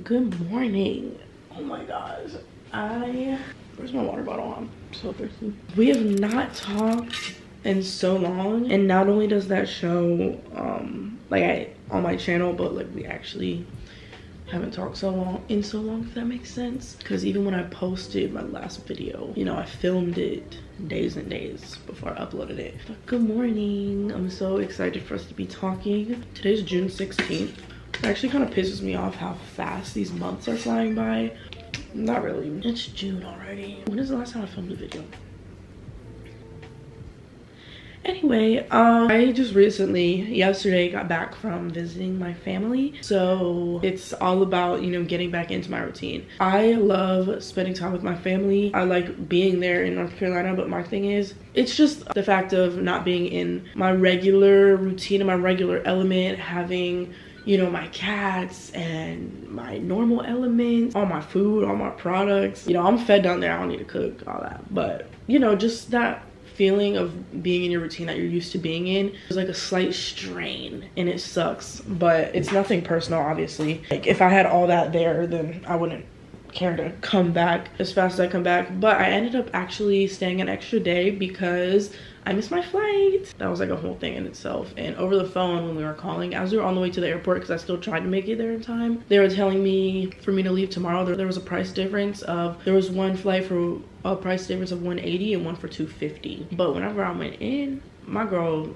Good morning. Oh my gosh. Where's my water bottle? I'm so thirsty. We have not talked in so long, and not only does that show on my channel, but like we actually haven't talked so long, if that makes sense. Because even when I posted my last video, you know, I filmed it days and days before I uploaded it. But good morning. I'm so excited for us to be talking. Today's June 16th. It actually kind of pisses me off how fast these months are flying by. Not really. It's June already. When is the last time I filmed a video? Anyway, I just yesterday got back from visiting my family. So it's all about, you know, getting back into my routine. I love spending time with my family. I like being there in North Carolina, but my thing is, it's just the fact of not being in my regular routine and my regular element, having, you know, my cats and my normal elements, all my food, all my products. You know, I'm fed down there. I don't need to cook, all that. But, you know, just that feeling of being in your routine that you're used to being in is like a slight strain, and it sucks. But it's nothing personal, obviously. Like, if I had all that there, then I wouldn't care to come back as fast as I come back. But I ended up actually staying an extra day because I missed my flight. That was like a whole thing in itself. And over the phone when we were calling, as we were on the way to the airport, because I still tried to make it there in time, they were telling me for me to leave tomorrow. There was a price difference of, there was one flight for a price difference of $180 and one for $250. But whenever I went in, my girl,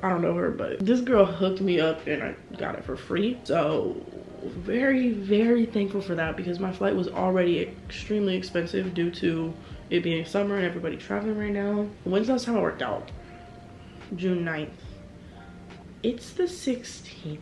I don't know her, but this girl hooked me up and I got it for free. So very, very thankful for that, because my flight was already extremely expensive due to it being summer and everybody traveling right now. When's the last time I worked out? June 9th. It's the 16th.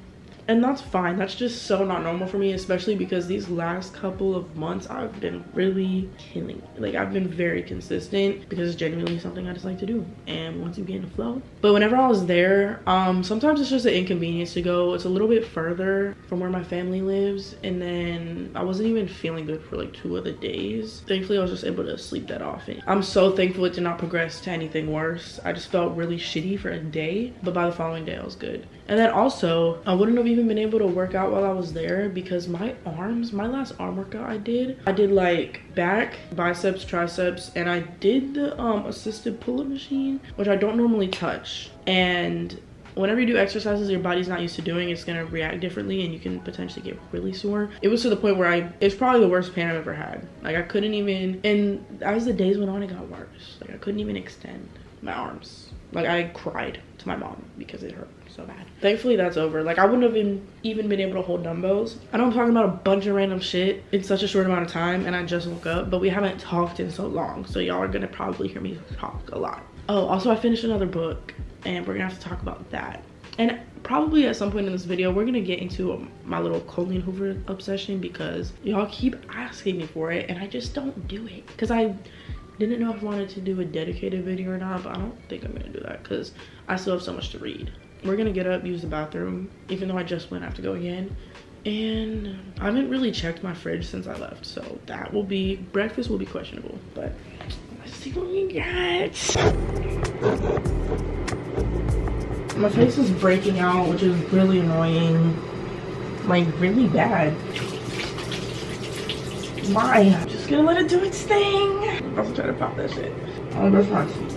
And that's fine. That's just so not normal for me, especially because these last couple of months I've been really killing it. Like, I've been very consistent because it's genuinely something I just like to do. And once you get in the flow. But whenever I was there, sometimes it's just an inconvenience to go. It's a little bit further from where my family lives. And then I wasn't even feeling good for like 2 of the days. Thankfully, I was just able to sleep that off. And I'm so thankful it did not progress to anything worse. I just felt really shitty for a day, but by the following day I was good. And then also, I wouldn't have even been able to work out while I was there because my arms, my last arm workout I did like back, biceps, triceps, and I did the assisted pull-up machine, which I don't normally touch. And whenever you do exercises your body's not used to doing, it's gonna react differently and you can potentially get really sore. It was to the point where it's probably the worst pain I've ever had. Like, I couldn't even, and as the days went on, it got worse. Like, I couldn't even extend my arms. Like, I cried to my mom because it hurt so bad. Thankfully that's over. Like, I wouldn't have even been able to hold dumbbells. I know I'm talking about a bunch of random shit in such a short amount of time, and I just woke up, but we haven't talked in so long, so y'all are gonna probably hear me talk a lot. Oh, also I finished another book and we're gonna have to talk about that. And probably at some point in this video we're gonna get into my little Colleen Hoover obsession, because y'all keep asking me for it and I just don't do it, because I didn't know if I wanted to do a dedicated video or not, but I don't think I'm gonna do that because I still have so much to read. We're gonna get up, use the bathroom, even though I just went, I have to go again. And I haven't really checked my fridge since I left, so that will be, breakfast will be questionable, but let's see what we got. My face is breaking out, which is really annoying, like really bad. Why? I'm just gonna let it do its thing. I'm about to try to pop that shit. I'll brush my teeth.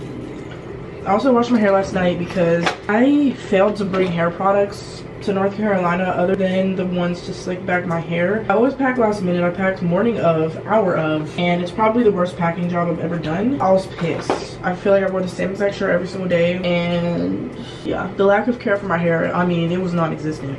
I also washed my hair last night because I failed to bring hair products to North Carolina other than the ones to slick back my hair. I always pack last minute. I packed morning of, hour of, and it's probably the worst packing job I've ever done. I was pissed. I feel like I wore the same exact shirt every single day, and yeah, the lack of care for my hair, I mean, it was non-existent.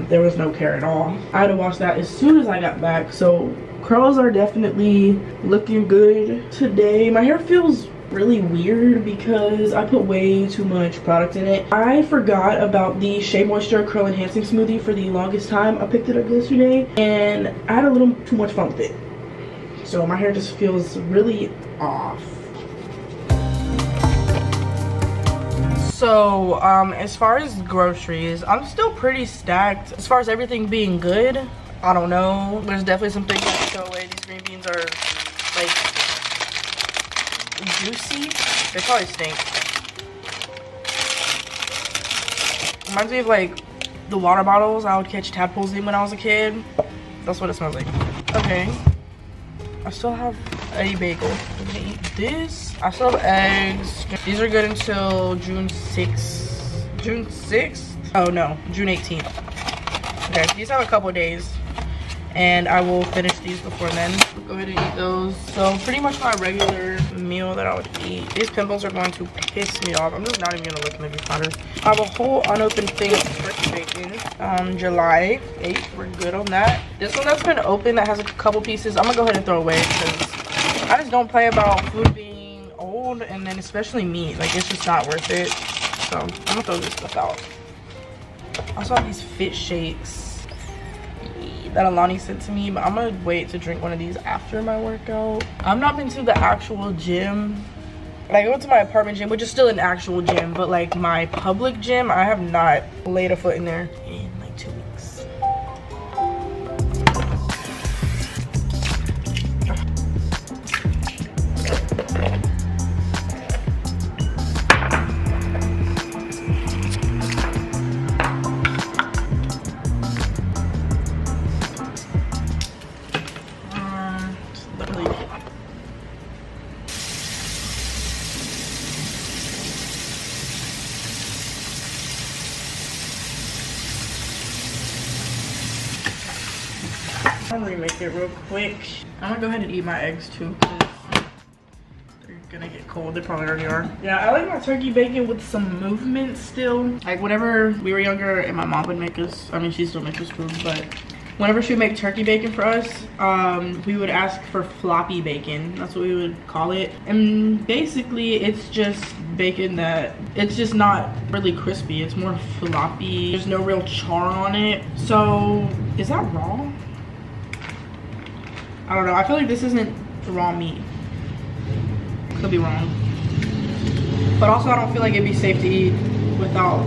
There was no care at all. I had to wash that as soon as I got back, so curls are definitely looking good today. My hair feels really weird because I put way too much product in it. I forgot about the Shea Moisture Curl Enhancing Smoothie for the longest time. I picked it up yesterday and I had a little too much fun with it. So my hair just feels really off. So as far as groceries, I'm still pretty stacked. As far as everything being good, I don't know. There's definitely some things I have to throw away. These green beans are like juicy. They probably stink. Reminds me of like the water bottles I would catch tadpoles in when I was a kid. That's what it smells like. Okay. I still have a bagel. I'm gonna eat this. I still have eggs. These are good until June 6th. June 6th? Oh no, June 18th. Okay, these have a couple of days. And I will finish these before then. I'll go ahead and eat those. So pretty much my regular meal that I would eat. These pimples are going to piss me off. I'm just not even gonna look in the viewfinder. I have a whole unopened thing of turkey bacon. July 8th, we're good on that. This one that's been open that has a couple pieces, I'm gonna go ahead and throw away because I just don't play about food being old, and then especially meat. Like, it's just not worth it. So I'm gonna throw this stuff out. I also have these fit shakes that Alani sent to me, but I'm gonna wait to drink one of these after my workout. I've not been to the actual gym. Like, I go to my apartment gym, which is still an actual gym, but like my public gym, I have not laid a foot in there in like 2 weeks. I'll remake it real quick. I'm gonna go ahead and eat my eggs too, because they're gonna get cold. They probably already are. Yeah, I like my turkey bacon with some movement still. Like, whenever we were younger and my mom would make us, I mean, she still makes us food, but whenever she would make turkey bacon for us, we would ask for floppy bacon. That's what we would call it. And basically, it's just bacon that, it's just not really crispy. It's more floppy. There's no real char on it. So, is that raw? I don't know. I feel like this isn't raw meat. Could be wrong. But also, I don't feel like it'd be safe to eat without.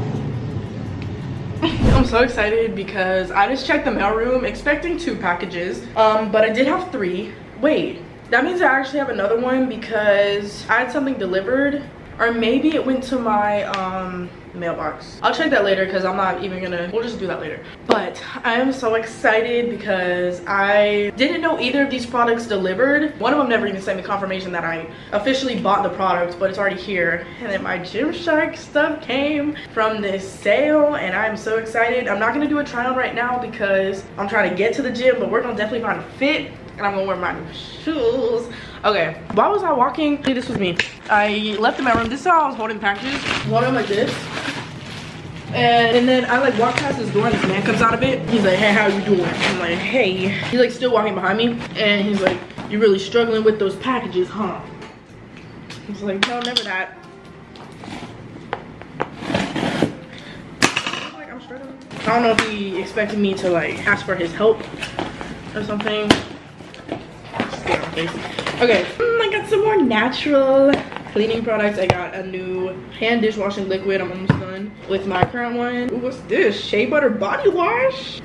I'm so excited because I just checked the mailroom expecting 2 packages. But I did have 3. Wait, that means I actually have another one because I had something delivered. Or maybe it went to my mailbox. I'll check that later because I'm not even gonna, we'll just do that later. But I am so excited because I didn't know either of these products delivered. One of them never even sent me confirmation that I officially bought the product, but it's already here. And then my Gymshark stuff came from this sale and I'm so excited. I'm not gonna do a try on right now because I'm trying to get to the gym, but we're gonna definitely find a fit and I'm gonna wear my new shoes. Okay, why was I walking? This was me. I left the mailroom. This is how I was holding packages. One of them like this. And then I like walk past this door and this man comes out of it. He's like, hey, how you doing? I'm like, hey. He's like still walking behind me. And he's like, you're really struggling with those packages, huh? I was like, no, never that. I was like, I'm struggling. I don't know if he expected me to like ask for his help or something. Just get on my face. Okay, I got some more natural cleaning products. I got a new hand dishwashing liquid. I'm almost done with my current one. Ooh, what's this? Shea Butter body wash.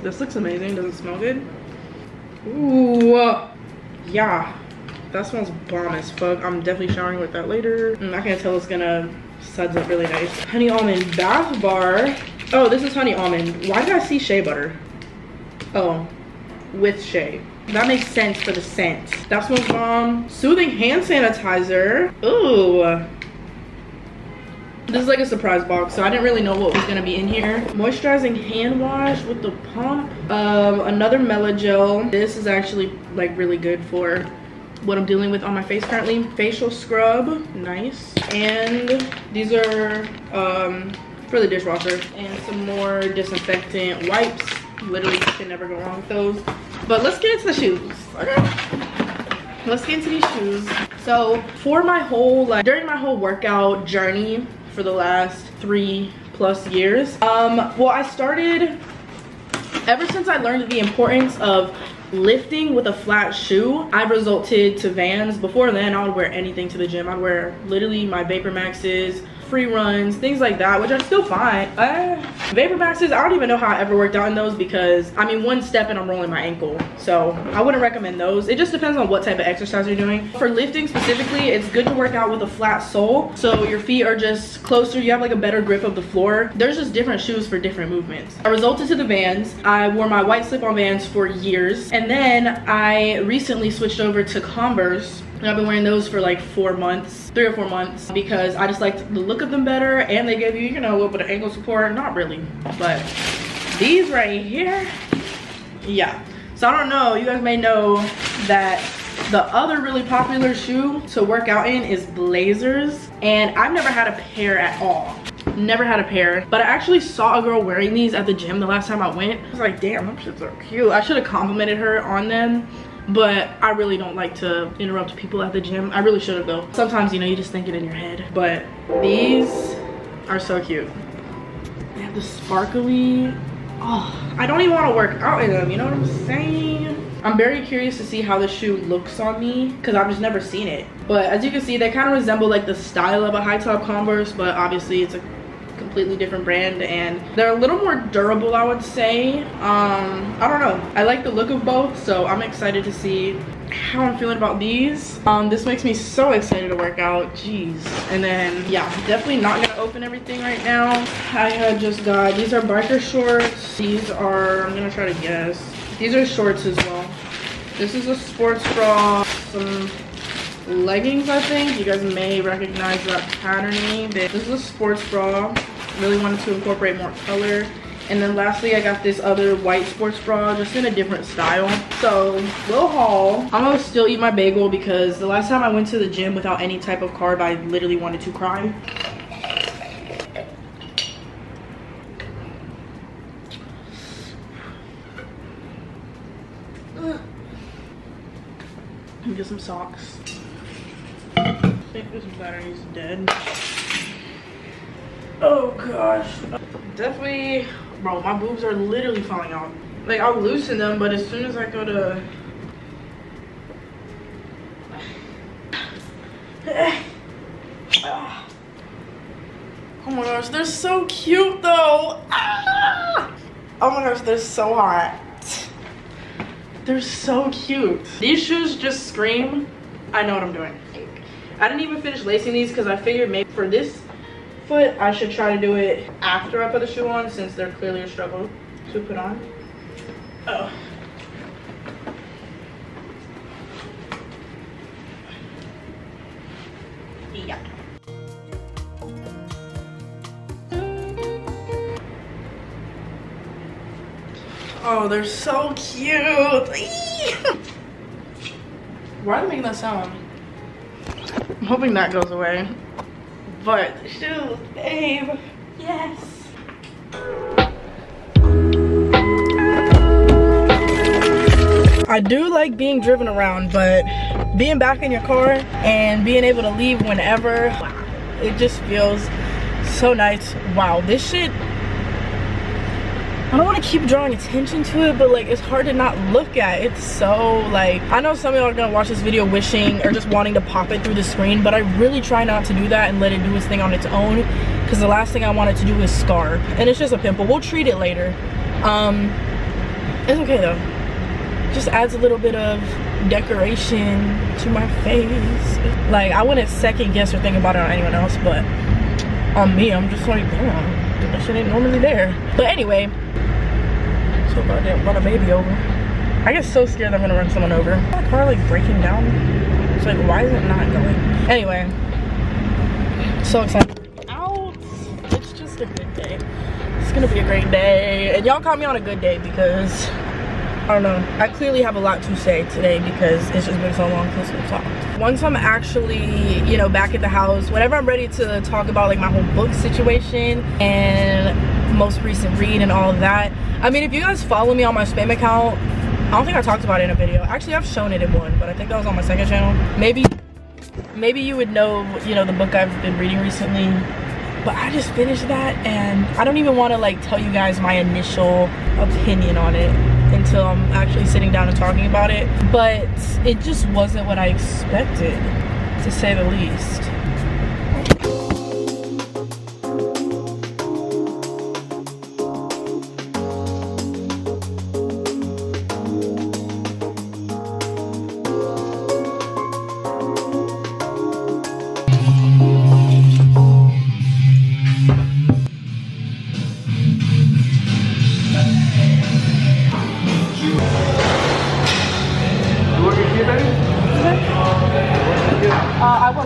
This looks amazing. Does it smell good? Ooh, yeah, that smells bomb as fuck. I'm definitely showering with that later. I can tell it's gonna suds up really nice. Honey almond bath bar. Oh, this is honey almond. Why did I see shea butter? Oh, with shea. That makes sense for the scent. That smells bomb. Soothing hand sanitizer. Ooh. This is like a surprise box, so I didn't really know what was gonna be in here. Moisturizing hand wash with the pump. Another Melagel. This is actually like really good for what I'm dealing with on my face currently. Facial scrub. Nice. And these are for the dishwasher. And some more disinfectant wipes. Literally can never go wrong with those. But let's get into the shoes. Okay, let's get into these shoes. So for my whole during my whole workout journey for the last 3+ years, well, I started ever since I learned the importance of lifting with a flat shoe. I've resorted to Vans. Before then, I would wear anything to the gym. I'd wear literally my Vapor Maxes free runs, things like that, which are still fine. Vapor Maxes, I don't even know how I ever worked out in those because, I mean, one step and I'm rolling my ankle. So I wouldn't recommend those. It just depends on what type of exercise you're doing. For lifting specifically, it's good to work out with a flat sole. So your feet are just closer, you have like a better grip of the floor. There's just different shoes for different movements. I resulted to the Vans. I wore my white slip-on Vans for years. And then I recently switched over to Converse. And I've been wearing those for like 4 months, 3 or 4 months, because I just liked the look of them better, and they give you, you know, a little bit of ankle support. Not really, but these right here, yeah. So I don't know, you guys may know that the other really popular shoe to work out in is Blazers, and I've never had a pair at all. Never had a pair, but I actually saw a girl wearing these at the gym the last time I went. I was like, damn, them shits are cute. I should have complimented her on them, but I really don't like to interrupt people at the gym. I really should have though. Sometimes, you know, you just think it in your head. But these are so cute. They have the sparkly, oh, I don't even want to work out in them, you know what I'm saying? I'm very curious to see how the shoe looks on me because I've just never seen it. But as you can see, they kind of resemble like the style of a high top Converse, but obviously it's a completely different brand, and they're a little more durable, I would say. I don't know, I like the look of both, so I'm excited to see how I'm feeling about these. This makes me so excited to work out, jeez. And then yeah, definitely not gonna open everything right now. I had just got, these are biker shorts. These are, I'm gonna try to guess, these are shorts as well. This is a sports bra, some leggings, I think. You guys may recognize that patterning. This is a sports bra. Really wanted to incorporate more color. And then lastly, I got this other white sports bra, just in a different style. So, little haul. I'm gonna still eat my bagel because the last time I went to the gym without any type of carb, I literally wanted to cry. Let me get some socks. I think this battery's dead. Oh gosh. Definitely, bro, my boobs are literally falling out. Like, I'll loosen them, but as soon as I go to oh my gosh, they're so cute though. Oh my gosh, they're so hot. They're so cute. These shoes just scream, I know what I'm doing. I didn't even finish lacing these because I figured maybe for this foot I should try to do it after I put the shoe on, since they're clearly a struggle to put on. Oh. Yeah. Oh, they're so cute. Why are they making that sound? I'm hoping that goes away. But the shoes, babe. Yes. I do like being driven around, but being back in your car and being able to leave whenever, wow, it just feels so nice. Wow, this shit, I don't want to keep drawing attention to it, but like, it's hard to not look at. It's so like, I know some of y'all are gonna watch this video wishing or just wanting to pop it through the screen, but I really try not to do that and let it do its thing on its own, because the last thing I want it to do is scar, and it's just a pimple. We'll treat it later. It's okay though. Just adds a little bit of decoration to my face. Like, I wouldn't second guess or think about it on anyone else, but on me, I'm just like, damn, that shit ain't normally there. But anyway, so about to run a baby over. I get so scared I'm gonna run someone over. My car like breaking down. It's like, why is it not going? Anyway, so excited to be out. It's just a good day. It's gonna be a great day. And y'all caught me on a good day because, I don't know, I clearly have a lot to say today because it's just been so long since we've talked. Once I'm actually, you know, back at the house, whenever I'm ready to talk about like my whole book situation and most recent read and all of that. I mean, if you guys follow me on my spam account, I don't think I talked about it in a video. Actually, I've shown it in one, but I think that was on my second channel. Maybe you would know, you know, the book I've been reading recently. But I just finished that, and I don't even want to like tell you guys my initial opinion on it until I'm actually sitting down and talking about it. But it just wasn't what I expected, to say the least.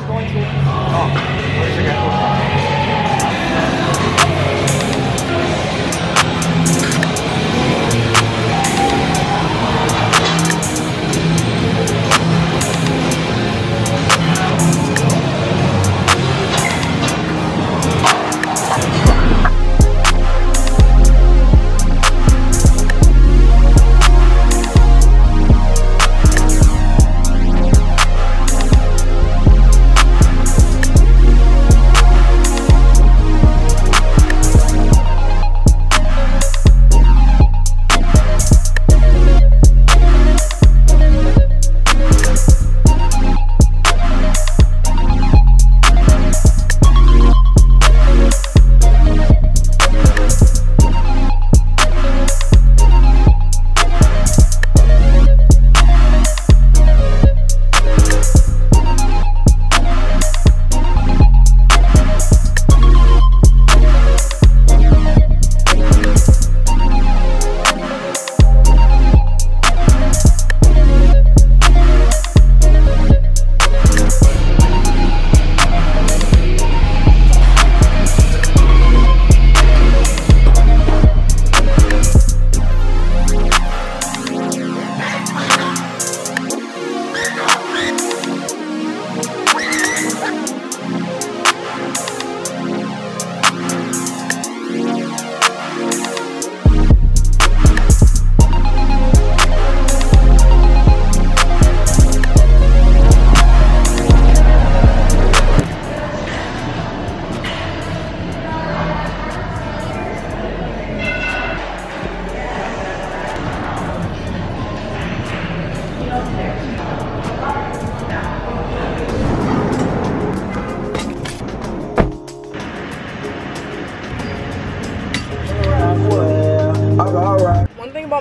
was going to. Oh, where's your guy?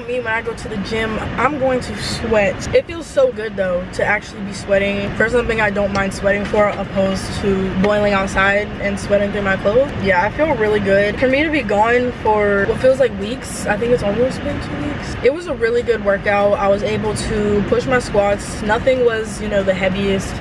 Me when I go to the gym, I'm going to sweat. It feels so good though to actually be sweating for something I don't mind sweating for, opposed to boiling outside and sweating through my clothes. Yeah, I feel really good. For me to be gone for what feels like weeks, I think it's almost been 2 weeks. It was a really good workout. I was able to push my squats. Nothing was, you know, the heaviest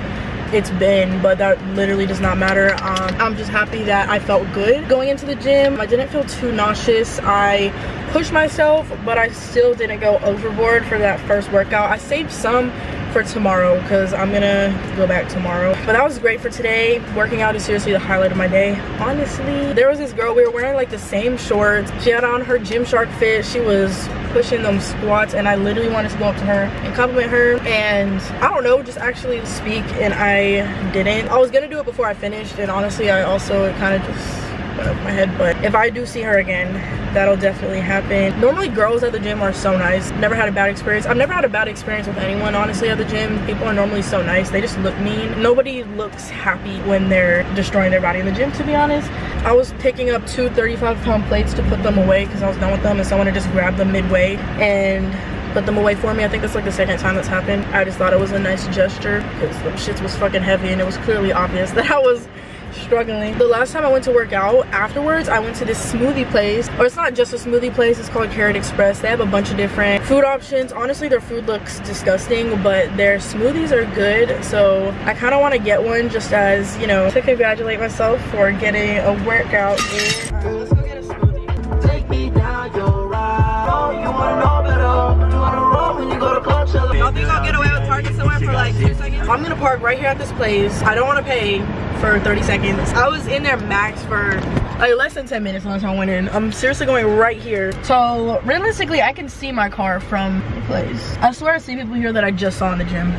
it's been, but that literally does not matter. I'm just happy that I felt good going into the gym. I didn't feel too nauseous. I pushed myself, but I still didn't go overboard for that first workout. I saved some for tomorrow because I'm gonna go back tomorrow. But that was great for today. Working out is seriously the highlight of my day, honestly. There was this girl, we were wearing like the same shorts. She had on her Gymshark fit. She was pushing them squats and I literally wanted to go up to her and compliment her and I don't know, just actually speak, and I didn't. I was gonna do it before I finished, and honestly I also kind of just went over my head, but if I do see her again, that'll definitely happen. Normally girls at the gym are so nice. Never had a bad experience. I've never had a bad experience with anyone, honestly, at the gym. People are normally so nice. They just look mean. Nobody looks happy when they're destroying their body in the gym, to be honest. I was picking up 2 35-pound plates to put them away because I was done with them, and someone had just grabbed them midway and put them away for me. I think that's like the second time that's happened. I just thought it was a nice gesture because the shit was fucking heavy and it was clearly obvious that I was struggling. The last time I went to work out, afterwards I went to this smoothie place, or it's not just a smoothie place, it's called Carrot Express. They have a bunch of different food options. Honestly, their food looks disgusting, but their smoothies are good, so I kind of want to get one just as, you know, to congratulate myself for getting a workout in. All right, let's go get a smoothie. Take me down your ride. You wanna know better. You wanna roll when you go to club. Y'all think I'll get away with parking somewhere for like 2 seconds? I'm gonna park right here at this place. I don't want to pay for 30 seconds. I was in there max for like less than 10 minutes last time I went in. I'm seriously going right here. So realistically, I can see my car from the place. I swear I see people here that I just saw in the gym.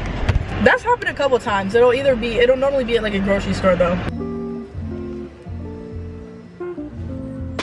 That's happened a couple times. It'll normally be at like a grocery store though.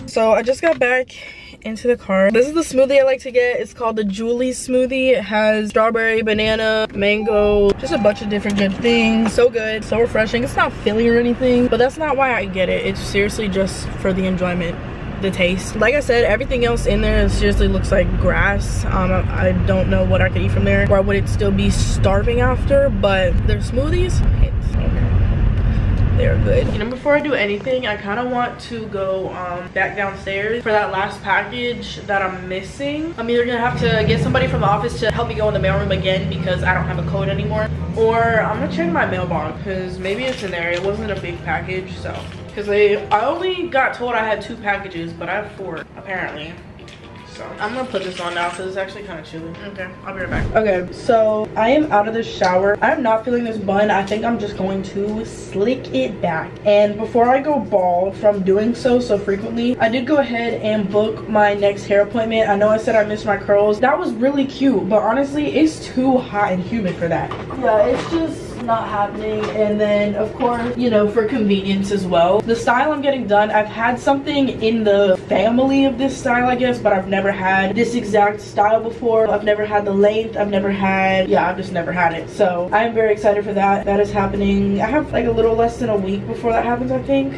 So I just got back into the car. This is the smoothie I like to get. It's called the Julie's smoothie. It has strawberry, banana, mango, just a bunch of different good things. So good, so refreshing. It's not filling or anything, but that's not why I get it. It's seriously just for the enjoyment, the taste. Like I said, everything else in there seriously looks like grass. I don't know what I could eat from there, or I would still be starving after, but their smoothies, they're good. You know, before I do anything, I kind of want to go back downstairs for that last package that I'm missing. I'm either gonna have to get somebody from the office to help me go in the mailroom again because I don't have a code anymore. Or I'm gonna check my mailbox because maybe it's in there. It wasn't a big package, so. Because I only got told I had 2 packages, but I have 4 apparently. So I'm gonna put this on now because it's actually kind of chilly. Okay, I'll be right back. Okay, so I am out of the shower. I'm not feeling this bun. I think I'm just going to slick it back. And before I go bald from doing so frequently, I did go ahead and book my next hair appointment. I know I said I missed my curls. That was really cute, but honestly, it's too hot and humid for that. Yeah, it's just not happening. And then of course, you know, for convenience as well, the style I'm getting done, I've had something in the family of this style, I guess, but I've never had this exact style before. I've never had the length. I've never had, yeah, I've just never had it. So I am very excited for that. That is happening. I have like a little less than a week before that happens, I think.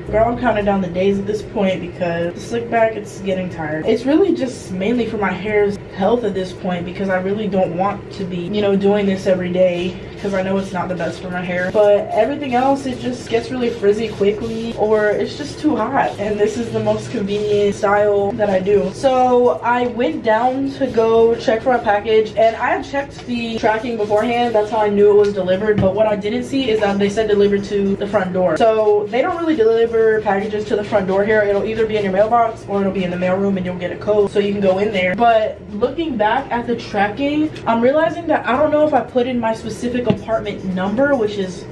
Girl, I'm counting down the days at this point because the slick back, it's getting tired. It's really just mainly for my hair's health at this point because I really don't want to be, you know, doing this every day because I know it's not the best for my hair. But everything else, it just gets really frizzy quickly or it's just too hot. And this is the most convenient style that I do. So I went down to go check for a package and I had checked the tracking beforehand. That's how I knew it was delivered. But what I didn't see is that they said delivered to the front door. So they don't really deliver packages to the front door here. It'll either be in your mailbox or it'll be in the mailroom and you'll get a code so you can go in there. But looking back at the tracking, I'm realizing that I don't know if I put in my specific apartment number, which is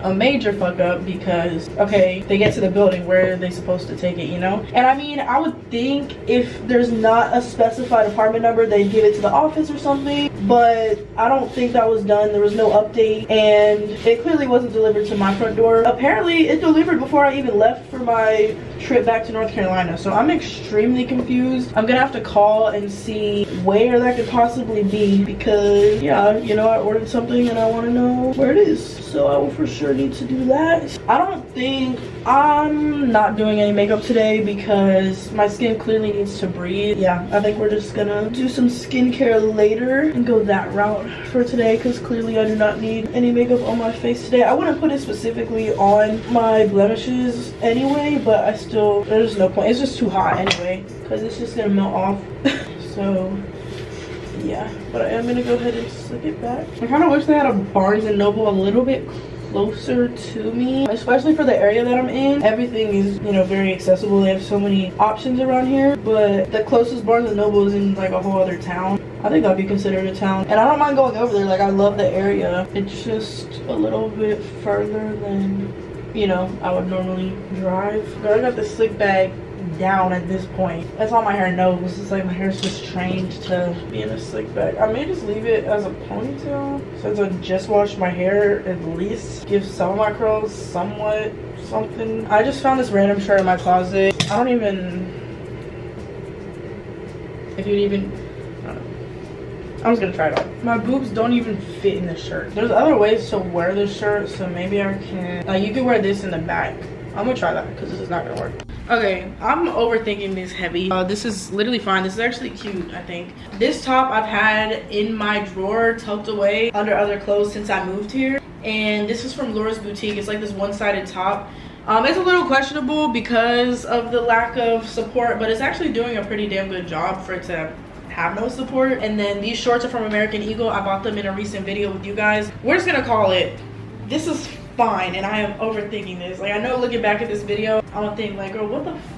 a major fuck up because, okay, they get to the building, where are they supposed to take it, you know? And I mean, I would think if there's not a specified apartment number, they'd give it to the office or something, but I don't think that was done. There was no update and it clearly wasn't delivered to my front door. Apparently it delivered before I even left for my trip back to North Carolina, so I'm extremely confused. I'm gonna have to call and see where that could possibly be because, yeah, you know, I ordered something and I want to know where it is, so I will for sure need to do that. I don't think I'm not doing any makeup today because my skin clearly needs to breathe. Yeah, I think we're just gonna do some skincare later and go that route for today because clearly I do not need any makeup on my face today. I wouldn't put it specifically on my blemishes anyway, but I still, there's no point. It's just too hot anyway because it's just gonna melt off. So yeah, but I am gonna go ahead and slick it back. I kind of wish they had a Barnes & Noble a little bit closer to me, especially for the area that I'm in. Everything is, you know, very accessible. They have so many options around here, but the closest Barnes & Noble is in like a whole other town. I think that'd be considered a town, and I don't mind going over there. Like, I love the area. It's just a little bit further than, you know, I would normally drive. But I got the slick bag down at this point. That's all my hair knows. It's like my hair's just trained to be in a slick back. I may just leave it as a ponytail since I just washed my hair. At least give some of my curls somewhat something. I just found this random shirt in my closet. I don't even, if you'd even, I don't know. I'm just gonna try it on. My boobs don't even fit in this shirt. There's other ways to wear this shirt, so maybe I can, like, you can wear this in the back. I'm gonna try that because this is not gonna work. Okay, I'm overthinking this heavy. This is literally fine. This is actually cute, I think. This top I've had in my drawer tucked away under other clothes since I moved here. And this is from Laura's Boutique. It's like this one-sided top. It's a little questionable because of the lack of support, but it's actually doing a pretty damn good job for it to have no support. And then these shorts are from American Eagle. I bought them in a recent video with you guys. We're just gonna call it, this is fine, and I am overthinking this. Like, I know looking back at this video, I don't think like, girl, what the f.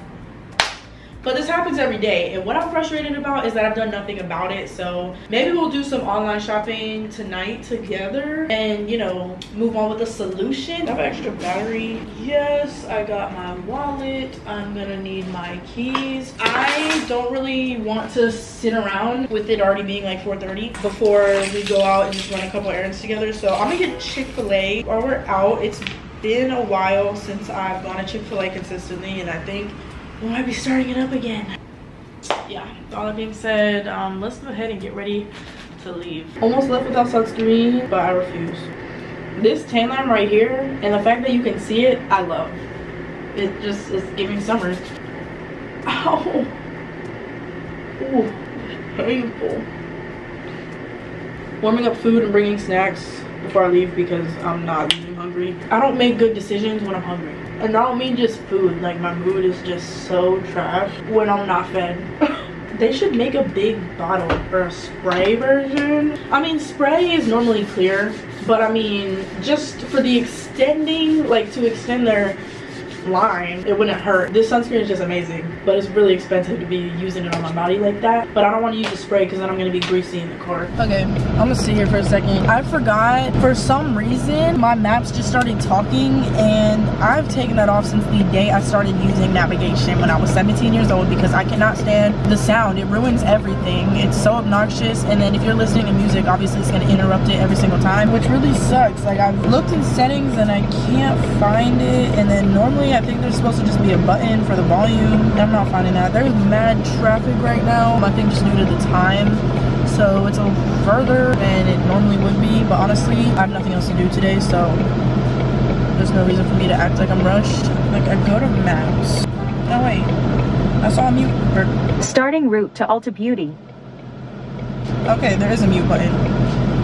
But this happens every day, and what I'm frustrated about is that I've done nothing about it. So maybe we'll do some online shopping tonight together and, you know, move on with a solution. I have extra battery. Yes, I got my wallet. I'm gonna need my keys. I don't really want to sit around with it already being like 4:30 before we go out and just run a couple errands together. So I'm gonna get Chick-fil-A while we're out. It's been a while since I've gone to Chick-fil-A consistently, and I think we might be starting it up again. Yeah, all that being said, let's go ahead and get ready to leave. Almost left without sunscreen, but I refuse. This tan line right here, and the fact that you can see it, I love. It just is giving summer. Ow! Ooh, painful. Warming up food and bringing snacks before I leave because I'm not leaving hungry. I don't make good decisions when I'm hungry. And I don't mean just food, like my mood is just so trash when I'm not fed. They should make a big bottle or a spray version. I mean, spray is normally clear, but I mean, just for the extending, like to extend their line, it wouldn't hurt. This sunscreen is just amazing, but it's really expensive to be using it on my body like that. But I don't want to use a spray because then I'm going to be greasy in the car. Okay, I'm gonna sit here for a second. I forgot, for some reason my maps just started talking, and I've taken that off since the day I started using navigation when I was 17 years old, because I cannot stand the sound. It ruins everything. It's so obnoxious, and then if you're listening to music, obviously it's going to interrupt it every single time, which really sucks. Like, I've looked in settings and I can't find it, and then normally I think there's supposed to just be a button for the volume. I'm not finding that. There's mad traffic right now, I think just due to the time, so it's a little further than it normally would be. But honestly, I have nothing else to do today, so there's no reason for me to act like I'm rushed. Like, I go to maps. Oh wait, I saw a mute. Starting route to Ulta Beauty. Okay, there is a mute button.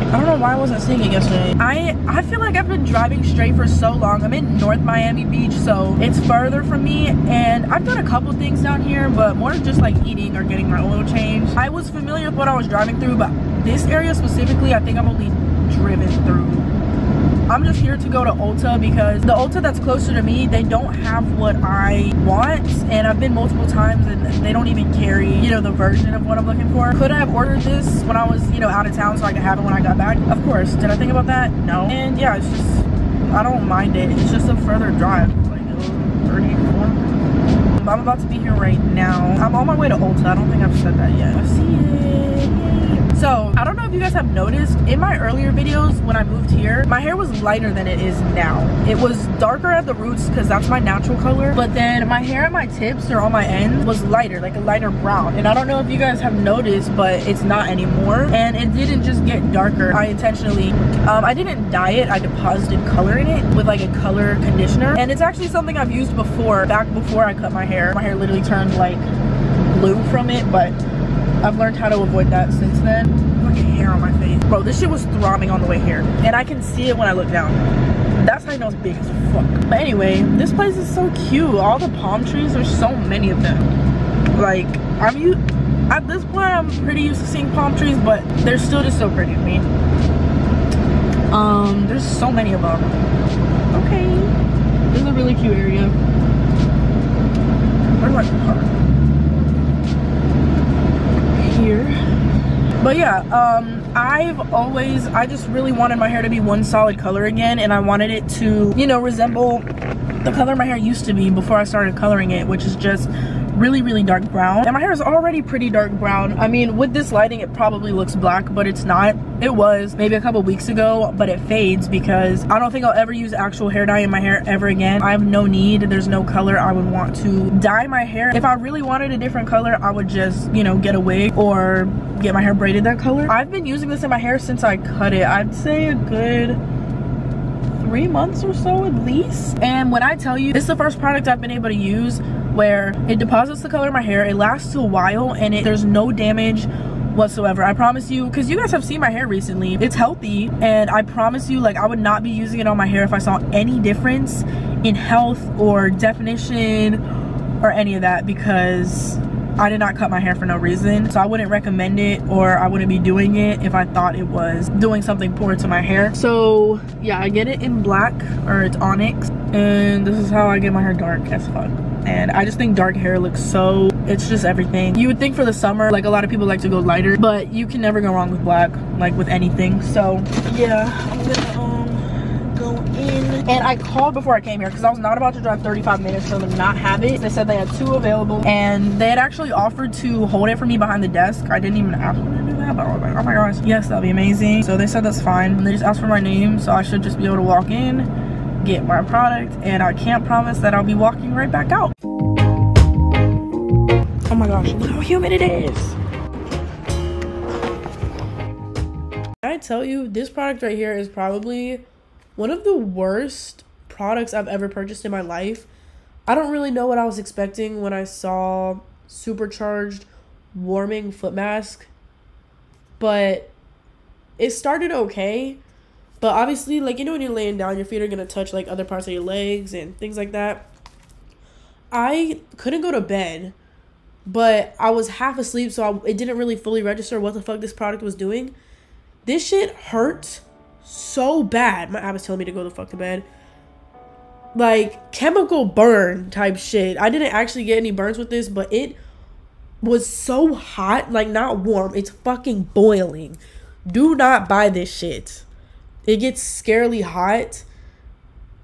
I don't know why I wasn't seeing it yesterday. I feel like I've been driving straight for so long. I'm in North Miami Beach, so it's further from me, and I've done a couple things down here, but more just like eating or getting my oil changed. I was familiar with what I was driving through, but this area specifically, I think I've only driven through. I'm just here to go to Ulta because the Ulta that's closer to me, they don't have what I want, and I've been multiple times and they don't even carry, you know, the version of what I'm looking for. Could I have ordered this when I was, you know, out of town so I could have it when I got back? Of course. Did I think about that? No. And yeah, it's just, I don't mind it. It's just a further drive, like 34. I'm about to be here right now. I'm on my way to Ulta. I don't think I've said that yet. I see it. So, I don't know if you guys have noticed, in my earlier videos when I moved here, my hair was lighter than it is now. It was darker at the roots because that's my natural color, but then my hair at my tips or on my ends was lighter, like a lighter brown. And I don't know if you guys have noticed, but it's not anymore. And it didn't just get darker. I intentionally, I didn't dye it, I deposited color in it with like a color conditioner. And it's actually something I've used before, back before I cut my hair. My hair literally turned like blue from it, but I've learned how to avoid that since then. Look at hair on my face. Bro, this shit was throbbing on the way here. And I can see it when I look down. That's how you know it's big as fuck. But anyway, this place is so cute. All the palm trees, there's so many of them. Like, at this point, I'm pretty used to seeing palm trees, but they're still just so pretty to me. There's so many of them. Okay. This is a really cute area. Where's my car? Here. But yeah, I just really wanted my hair to be one solid color again, and I wanted it to, you know, resemble the color my hair used to be before I started coloring it, which is just really, really dark brown. And my hair is already pretty dark brown. I mean, with this lighting it probably looks black, but it's not. It was maybe a couple weeks ago, but it fades because I don't think I'll ever use actual hair dye in my hair ever again. I have no need. There's no color I would want to dye my hair. If I really wanted a different color, I would just, you know, get a wig or get my hair braided that color. I've been using this in my hair since I cut it. I'd say a good 3 months or so at least. And when I tell you, this is the first product I've been able to use where it deposits the color of my hair, it lasts a while, and there's no damage whatsoever. I promise you, because you guys have seen my hair recently, it's healthy, and I promise you, like, I would not be using it on my hair if I saw any difference in health or definition or any of that, because I did not cut my hair for no reason. So I wouldn't recommend it, or I wouldn't be doing it if I thought it was doing something poor to my hair. So yeah, I get it in black, or it's onyx, and this is how I get my hair dark as fuck. And I just think dark hair looks so, it's just everything. You would think for the summer, like, a lot of people like to go lighter, but you can never go wrong with black, like with anything. So yeah, I'm gonna go in. And I called before I came here because I was not about to drive 35 minutes for them to not have it. They said they had 2 available, and they had actually offered to hold it for me behind the desk. I didn't even ask them to do that, but I was like, oh my gosh, yes, that'd be amazing. So they said that's fine, and they just asked for my name, so I should just be able to walk in, get my product, and I can't promise that I'll be walking right back out. Oh my gosh, look how humid it is. I tell you, this product right here is probably one of the worst products I've ever purchased in my life. I don't really know what I was expecting when I saw supercharged warming foot mask, but it started okay. But obviously, like, you know, when you're laying down, your feet are gonna touch like other parts of your legs and things like that. I couldn't go to bed but I was half asleep, so it didn't really fully register what the fuck this product was doing. This shit hurts so bad. My app is telling me to go the fuck to bed. Like, chemical burn type shit. I didn't actually get any burns with this, but it was so hot. Like, not warm. It's fucking boiling. Do not buy this shit. It gets scarily hot.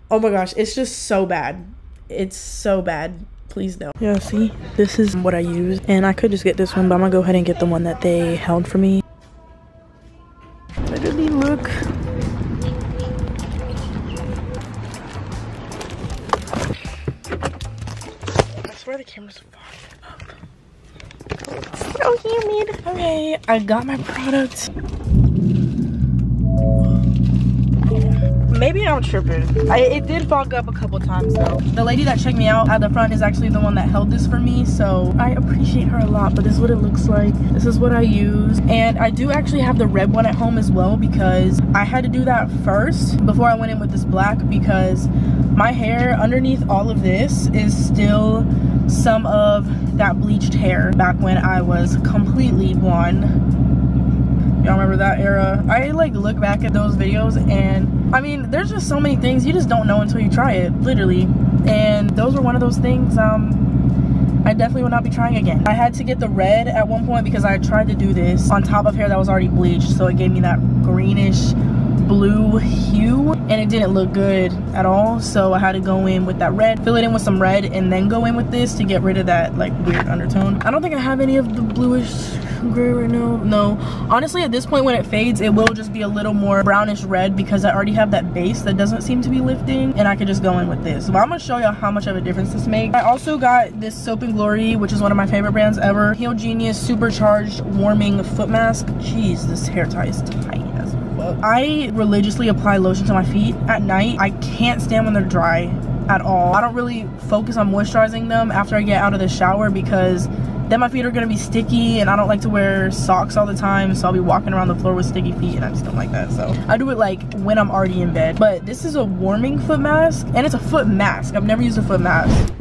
Oh my gosh, it's just so bad. It's so bad. Please don't. Yeah, see? This is what I use. And I could just get this one, but I'm gonna go ahead and get the one that they held for me. Literally, look. I swear the camera's fogged up. It's so humid. Okay, I got my product. Maybe I'm tripping. It did fog up a couple times though. The lady that checked me out at the front is actually the one that held this for me, so I appreciate her a lot. But this is what it looks like. This is what I use. And I do actually have the red one at home as well, because I had to do that first before I went in with this black, because my hair underneath all of this is still some of that bleached hair back when I was completely blonde. Y'all remember that era? I like look back at those videos, and I mean, there's just so many things you just don't know until you try it, literally. And those were one of those things I definitely will not be trying again. I had to get the red at one point because I tried to do this on top of hair that was already bleached, so it gave me that greenish blue hue, and it didn't look good at all. So I had to go in with that red, fill it in with some red, and then go in with this to get rid of that like weird undertone. I don't think I have any of the bluish gray right now. No, honestly, at this point when it fades, it will just be a little more brownish red, because I already have that base that doesn't seem to be lifting, and I could just go in with this. But I'm gonna show y'all how much of a difference this makes. I also got this Soap and Glory, which is one of my favorite brands ever, Heal Genius Supercharged Warming Foot Mask. Jeez, this hair tie is tight as fuck. I religiously apply lotion to my feet at night. I can't stand when they're dry at all. I don't really focus on moisturizing them after I get out of the shower, because then my feet are gonna be sticky, and I don't like to wear socks all the time, so I'll be walking around the floor with sticky feet, and I just don't like that. So I do it like when I'm already in bed. But this is a warming foot mask, and it's a foot mask. I've never used a foot mask.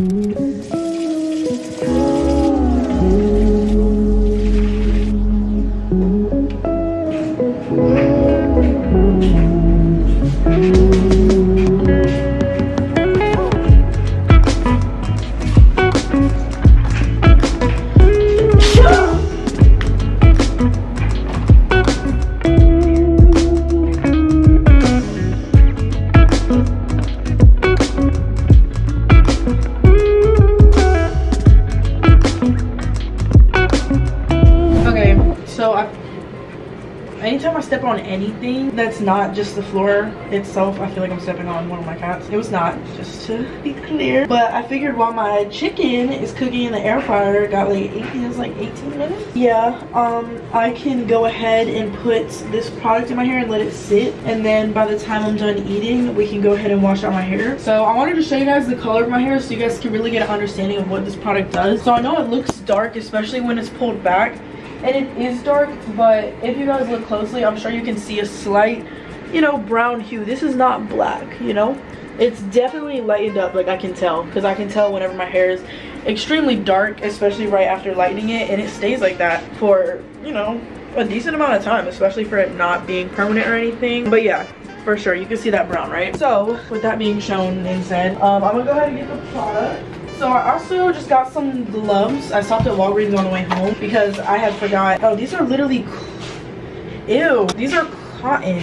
Anytime I step on anything that's not just the floor itself, I feel like I'm stepping on one of my cats. It was not, just to be clear. But I figured while my chicken is cooking in the air fryer, got like 18 minutes. Yeah, I can go ahead and put this product in my hair and let it sit. And then by the time I'm done eating, we can go ahead and wash out my hair. So I wanted to show you guys the color of my hair so you guys can really get an understanding of what this product does. So I know it looks dark, especially when it's pulled back. And it is dark, but if you guys look closely, I'm sure you can see a slight, you know, brown hue. This is not black, you know? It's definitely lightened up, like I can tell. Because I can tell whenever my hair is extremely dark, especially right after lightening it. And it stays like that for, you know, a decent amount of time, especially for it not being permanent or anything. But yeah, for sure, you can see that brown, right? So, with that being shown and said, I'm gonna go ahead and get the product. So I also just got some gloves. I stopped at Walgreens on the way home because I had forgot. Oh, these are literally, ew, these are cotton.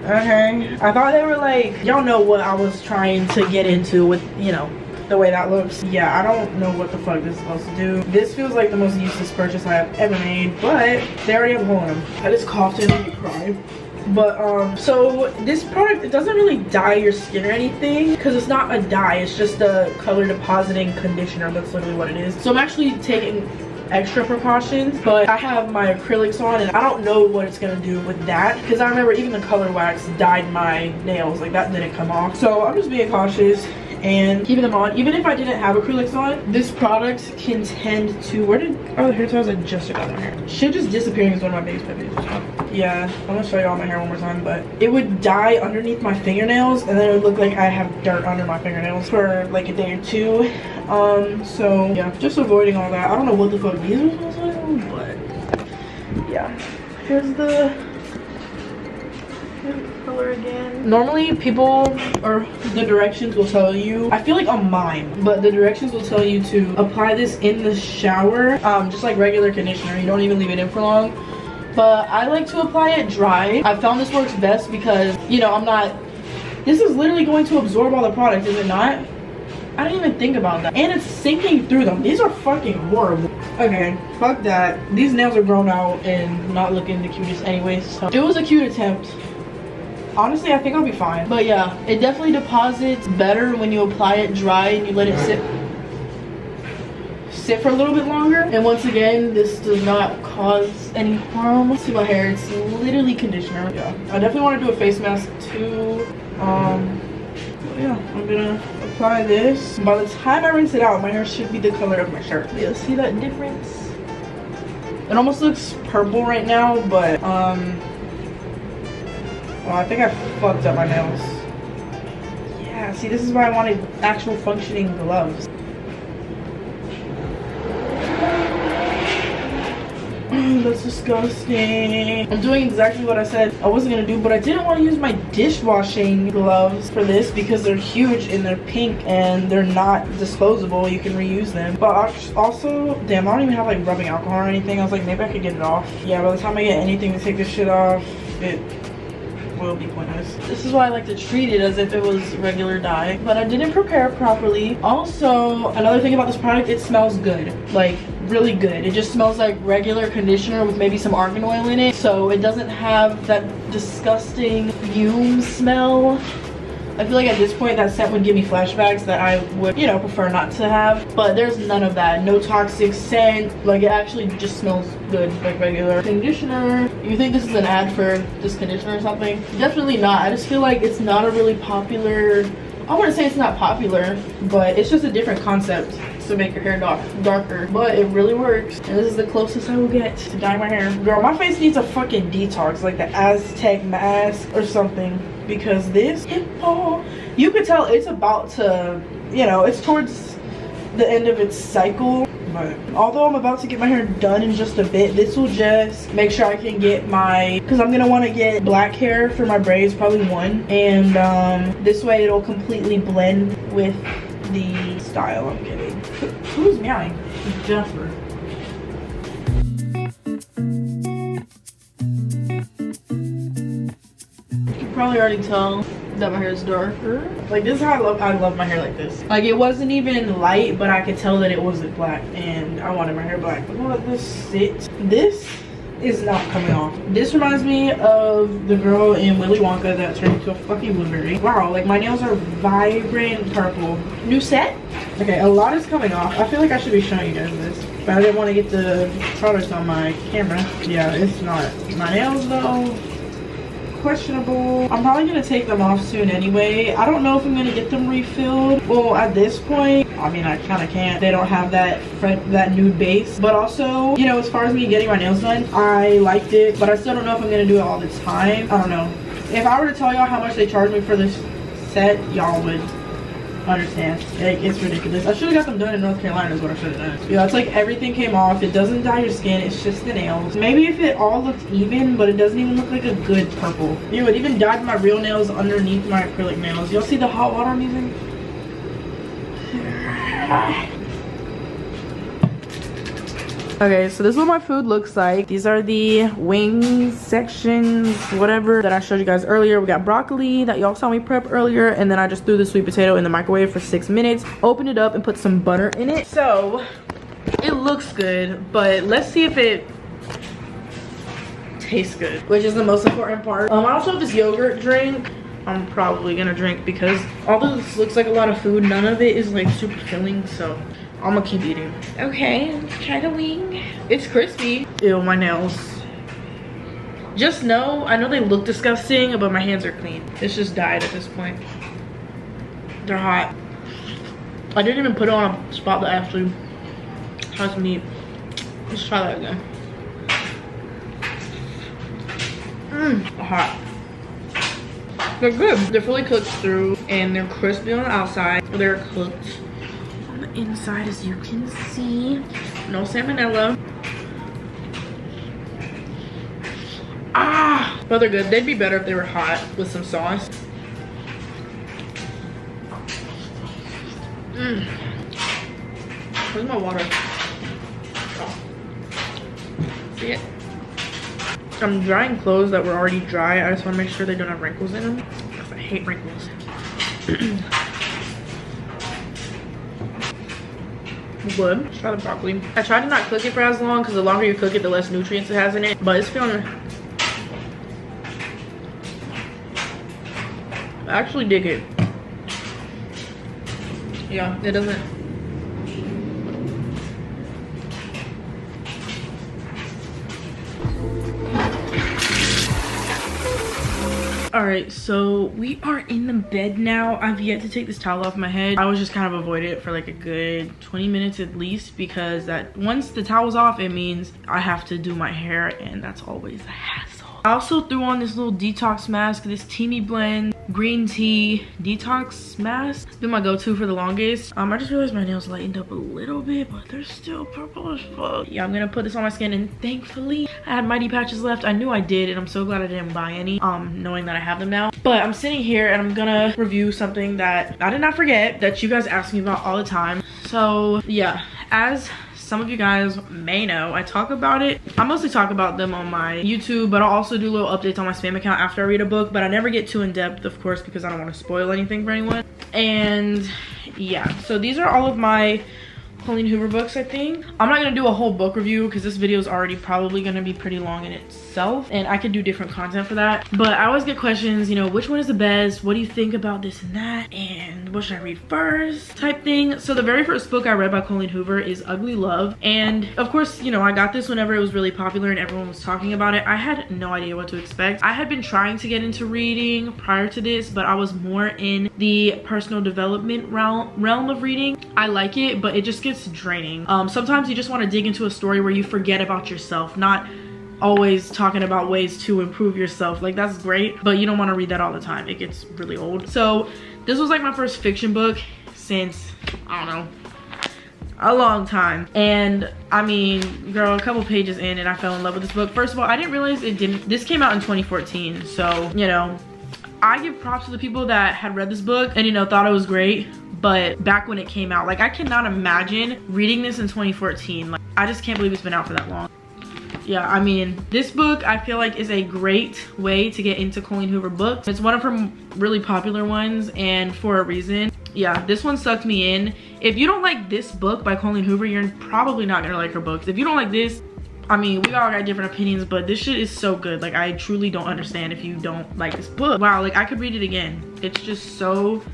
Okay, I thought they were like, y'all know what I was trying to get into with, you know, the way that looks. Yeah, I don't know what the fuck this is supposed to do. This feels like the most useless purchase I have ever made, but they already have a hole in them. I just coughed and made me cry. But so this product, it doesn't really dye your skin or anything, because it's not a dye, it's just a color depositing conditioner. That's literally what it is. So I'm actually taking extra precautions, but I have my acrylics on, and I don't know what it's gonna do with that, because I remember even the color wax dyed my nails, like that didn't come off. So I'm just being cautious, and keeping them on. Even if I didn't have acrylics on, this product can tend to, where did, oh, the hair ties I just took out my hair. Shit just disappearing is one of my biggest pet peeves. Yeah, I'm gonna show you all my hair one more time, but it would dye underneath my fingernails and then it would look like I have dirt under my fingernails for like a day or two. So yeah, just avoiding all that. I don't know what the fuck these are supposed to do, but yeah. Here's the color again. Normally people, or the directions will tell you, I feel like on mine, but the directions will tell you to apply this in the shower, just like regular conditioner. You don't even leave it in for long. But I like to apply it dry. I found this works best because, you know, this is literally going to absorb all the product, is it not? I didn't even think about that. And it's sinking through them. These are fucking horrible. Okay, fuck that. These nails are grown out and not looking the cutest anyways. So it was a cute attempt. Honestly, I think I'll be fine. But yeah, it definitely deposits better when you apply it dry and you let it sit for a little bit longer. And once again, this does not cause any harm to my hair. It's literally conditioner. Yeah, I definitely want to do a face mask too. Yeah, I'm gonna apply this. By the time I rinse it out, my hair should be the color of my shirt. Yeah, see that difference? It almost looks purple right now, but well, I think I fucked up my nails. Yeah, see, this is why I wanted actual functioning gloves. That's disgusting. I'm doing exactly what I said I wasn't gonna do, but I didn't want to use my dishwashing gloves for this because they're huge and they're pink and they're not disposable. You can reuse them. But also, damn, I don't even have like rubbing alcohol or anything. I was like, maybe I could get it off. Yeah, by the time I get anything to take this shit off, it will be pointless. This is why I like to treat it as if it was regular dye, but I didn't prepare properly. Also, another thing about this product, it smells good, like really good. It just smells like regular conditioner with maybe some argan oil in it, so it doesn't have that disgusting fume smell. I feel like at this point that scent would give me flashbacks that I would, you know, prefer not to have. But there's none of that. No toxic scent. Like, it actually just smells good, like regular conditioner. You think this is an ad for this conditioner or something? Definitely not. I just feel like it's not a really popular, I wouldn't say it's not popular, but it's just a different concept to make your hair darker. But it really works. And this is the closest I will get to dyeing my hair. Girl, my face needs a fucking detox, like the Aztec mask or something. Because this, you could tell it's about to, you know, it's towards the end of its cycle. But although I'm about to get my hair done in just a bit, this will just make sure I can get my, because I'm gonna want to get black hair for my braids, probably one, and this way it'll completely blend with the style I'm getting. Who's meowing? Jennifer. Probably already tell that my hair is darker. Like, this is how I love my hair like this. Like, it wasn't even light, but I could tell that it wasn't black, and I wanted my hair black. I'm gonna let this sit. This is not coming off. This reminds me of the girl in Willy Wonka that turned into a fucking blueberry. Wow, like my nails are vibrant purple. New set? Okay, a lot is coming off. I feel like I should be showing you guys this, but I didn't want to get the product on my camera. Yeah, it's not. My nails though, questionable. I'm probably gonna take them off soon anyway. I don't know if I'm gonna get them refilled. Well, at this point, I mean, I kind of can't. They don't have that nude base. But also, you know, as far as me getting my nails done, I liked it, but I still don't know if I'm gonna do it all the time. I don't know. If I were to tell y'all how much they charged me for this set, y'all would understand. Like, it's ridiculous. I should have got them done in North Carolina is what I should have done. Yeah, it's like everything came off. It doesn't dye your skin. It's just the nails. Maybe if it all looked even, but it doesn't even look like a good purple. You know, it even dyed my real nails underneath my acrylic nails. Y'all see the hot water I'm using? Okay, so this is what my food looks like. These are the wing sections, whatever, that I showed you guys earlier. We got broccoli that y'all saw me prep earlier, and then I just threw the sweet potato in the microwave for 6 minutes, opened it up, and put some butter in it. So it looks good, but let's see if it tastes good, which is the most important part. I also have this yogurt drink I'm probably gonna drink because although this looks like a lot of food, none of it is like super filling, so I'm gonna keep eating. Okay, let's try the wing. It's crispy. Ew, my nails. Just know, I know they look disgusting, but my hands are clean. It's just dyed at this point. They're hot. I didn't even put it on a spot that actually has meat. Let's try that again. Hot. They're good. They're fully cooked through and they're crispy on the outside. They're cooked on the inside, as you can see. No salmonella. But they're good. They'd be better if they were hot with some sauce. Where's my water? Oh. See it? I'm drying clothes that were already dry. I just want to make sure they don't have wrinkles in them, because I hate wrinkles. Good. Let's try the broccoli. I tried to not cook it for as long because the longer you cook it, the less nutrients it has in it. But it's feeling. I actually dig it. Yeah, it doesn't. Alright, so we are in the bed now. I've yet to take this towel off my head. I was just kind of avoiding it for like a good 20 minutes at least, because that once the towel's off, it means I have to do my hair, and that's always a hassle. I also threw on this little detox mask, this Teami Blend green tea detox mask. It's been my go-to for the longest. I just realized my nails lightened up a little bit, but they're still purple as fuck. Yeah, I'm gonna put this on my skin, and thankfully I had mighty patches left. I knew I did, and I'm so glad I didn't buy any, knowing that I have them now. But I'm sitting here and I'm gonna review something that I did not forget that you guys ask me about all the time. So yeah, as some of you guys may know, I talk about it. I mostly talk about them on my YouTube, but I'll also do little updates on my spam account after I read a book, but I never get too in depth, of course, because I don't want to spoil anything for anyone. And yeah, so these are all of my Colleen Hoover books, I think. I'm not gonna do a whole book review because this video is already probably gonna be pretty long in itself, and I could do different content for that. But I always get questions, you know, which one is the best? What do you think about this and that? And what should I read first? Type thing. So the very first book I read by Colleen Hoover is Ugly Love. And of course, you know, I got this whenever it was really popular and everyone was talking about it. I had no idea what to expect. I had been trying to get into reading prior to this, but I was more in the personal development realm of reading. I like it, but it just gets draining. Sometimes you just want to dig into a story where you forget about yourself, not always talking about ways to improve yourself. Like, that's great, but you don't want to read that all the time. It gets really old. So this was like my first fiction book since, I don't know, a long time. And I mean, girl, a couple pages in and I fell in love with this book. First of all, I didn't realize this came out in 2014, so you know, I give props to the people that had read this book and, you know, thought it was great. But back when it came out, like, I cannot imagine reading this in 2014. Like, I just can't believe it's been out for that long. Yeah, I mean, this book I feel like is a great way to get into Colleen Hoover books. It's one of her really popular ones, and for a reason. Yeah, this one sucked me in. If you don't like this book by Colleen Hoover, you're probably not gonna like her books. If you don't like this, I mean, we all got different opinions, but this shit is so good. Like, I truly don't understand if you don't like this book. Wow, like, I could read it again. It's just so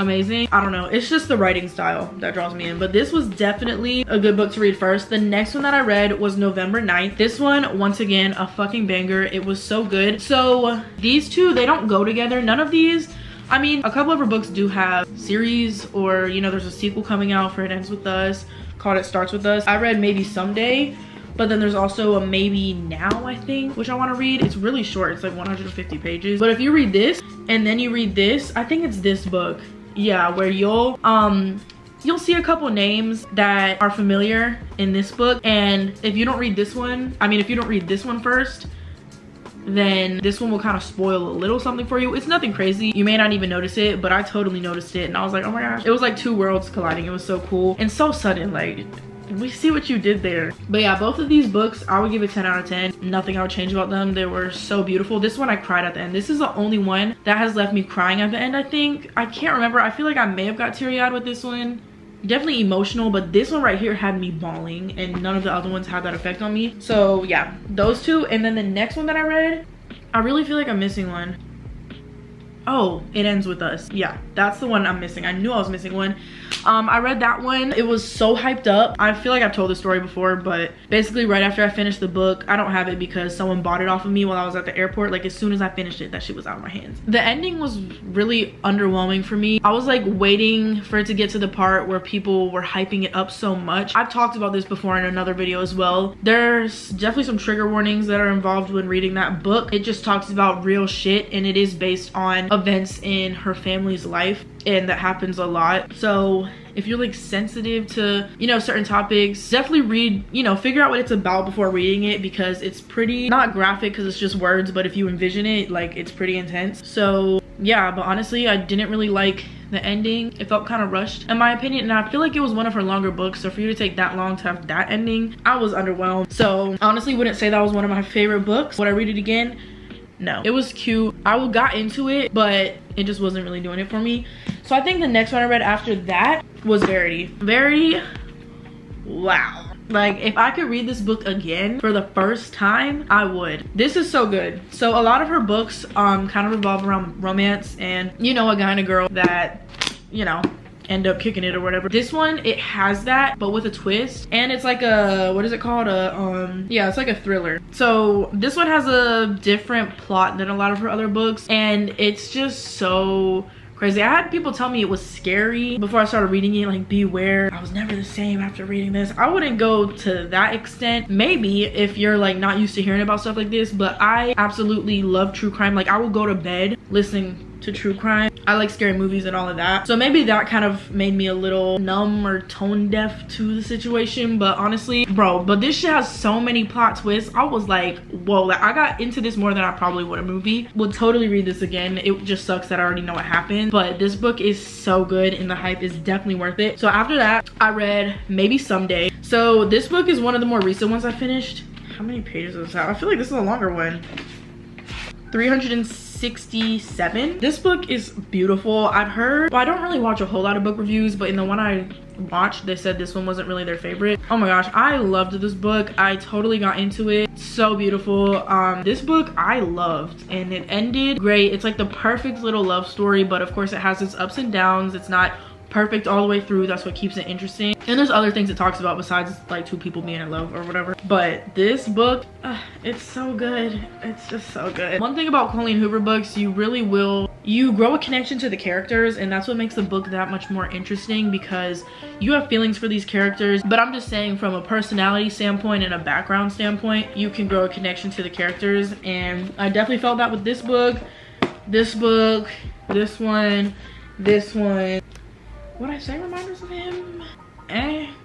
amazing. I don't know, it's just the writing style that draws me in. But this was definitely a good book to read first. The next one that I read was November 9th. This one, once again, a fucking banger. It was so good. So these two, they don't go together. None of these, I mean, a couple of her books do have series, or, you know, there's a sequel coming out for It Ends With Us called It Starts With Us. I read Maybe Someday, but then there's also a Maybe Now, I think, which I want to read. It's really short, it's like 150 pages. But if you read this and then you read this, I think it's this book, yeah, where you'll see a couple names that are familiar in this book. And if you don't read this one, I mean, if you don't read this one first, then this one will kind of spoil a little something for you. It's nothing crazy, you may not even notice it, but I totally noticed it, and I was like, oh my gosh. It was like two worlds colliding. It was so cool and so sudden. Like, we see what you did there. But yeah, both of these books, I would give it 10 out of 10. Nothing I would change about them. They were so beautiful. This one I cried at the end. This is the only one that has left me crying at the end, I think. I can't remember. I feel like I may have got teary-eyed with this one. Definitely emotional, but this one right here had me bawling, and none of the other ones had that effect on me. So yeah, those two. And then the next one that I read, I really feel like I'm missing one. Oh, It Ends With Us. Yeah, that's the one I'm missing. I knew I was missing one. I read that one. It was so hyped up. I feel like I've told this story before, but basically right after I finished the book, I don't have it because someone bought it off of me while I was at the airport. Like as soon as I finished it, that shit was out of my hands. The ending was really underwhelming for me. I was like waiting for it to get to the part where people were hyping it up so much. I've talked about this before in another video as well. There's definitely some trigger warnings that are involved when reading that book. It just talks about real shit, and it is based on events in her family's life, and that happens a lot. So if you're like sensitive to, you know, certain topics, definitely read, you know, figure out what it's about before reading it, because it's pretty, not graphic because it's just words, but if you envision it, like it's pretty intense. So yeah, but honestly I didn't really like the ending. It felt kind of rushed in my opinion, and I feel like it was one of her longer books, so for you to take that long to have that ending, I was underwhelmed. So honestly wouldn't say that was one of my favorite books. Would I read it again? No. It was cute. I got into it, but it just wasn't really doing it for me. So I think the next one I read after that was Verity. Verity, wow. Like if I could read this book again for the first time, I would. This is so good. So a lot of her books kind of revolve around romance and, you know, a guy and a girl that, you know, end up kicking it or whatever. This one, it has that, but with a twist, and it's like a, what is it called, a yeah, it's like a thriller. So this one has a different plot than a lot of her other books, and it's just so crazy. I had people tell me it was scary before I started reading it, like beware, I was never the same after reading this. I wouldn't go to that extent, maybe if you're like not used to hearing about stuff like this, but I absolutely love true crime. Like I will go to bed listening to true crime. I like scary movies and all of that, so maybe that kind of made me a little numb or tone deaf to the situation. But honestly, bro, but this shit has so many plot twists. I was like, whoa, like I got into this more than I probably would a movie. Would totally read this again. It just sucks that I already know what happened, but this book is so good and the hype is definitely worth it. So after that I read Maybe Someday. So this book is one of the more recent ones I finished. How many pages does this have? I feel like this is a longer one. 367. This book is beautiful. I've heard, well, I don't really watch a whole lot of book reviews, but in the one I watched, they said this one wasn't really their favorite. Oh my gosh, I loved this book. I totally got into it. So beautiful. This book I loved, and it ended great. It's like the perfect little love story, but of course it has its ups and downs. It's not perfect all the way through. That's what keeps it interesting, and there's other things it talks about besides like two people being in love or whatever. But this book, it's so good. It's just so good. One thing about Colleen Hoover books, you really will, you grow a connection to the characters, and that's what makes the book that much more interesting, because you have feelings for these characters. But I'm just saying, from a personality standpoint and a background standpoint, you can grow a connection to the characters, and I definitely felt that with this book, this one. Would I say Reminders of Him?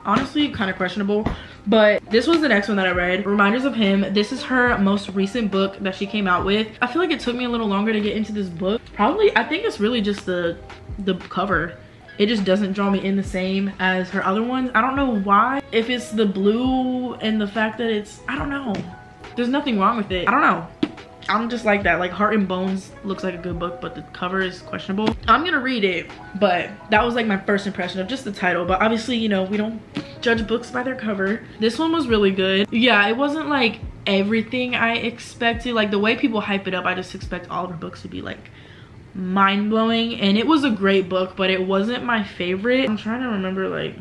Honestly, kind of questionable. But this was the next one that I read, Reminders of Him. This is her most recent book that she came out with. I feel like it took me a little longer to get into this book. Probably, I think it's really just the cover. It just doesn't draw me in the same as her other ones. I don't know why. If it's the blue and the fact that it's, I don't know. There's nothing wrong with it. I don't know. I'm just like that. Like Heart and Bones looks like a good book, but the cover is questionable. I'm gonna read it, but that was like my first impression of just the title. But obviously, you know, we don't judge books by their cover. This one was really good. Yeah, it wasn't like everything I expected. Like the way people hype it up, I just expect all of her books to be like mind-blowing, and it was a great book, but it wasn't my favorite. I'm trying to remember, like,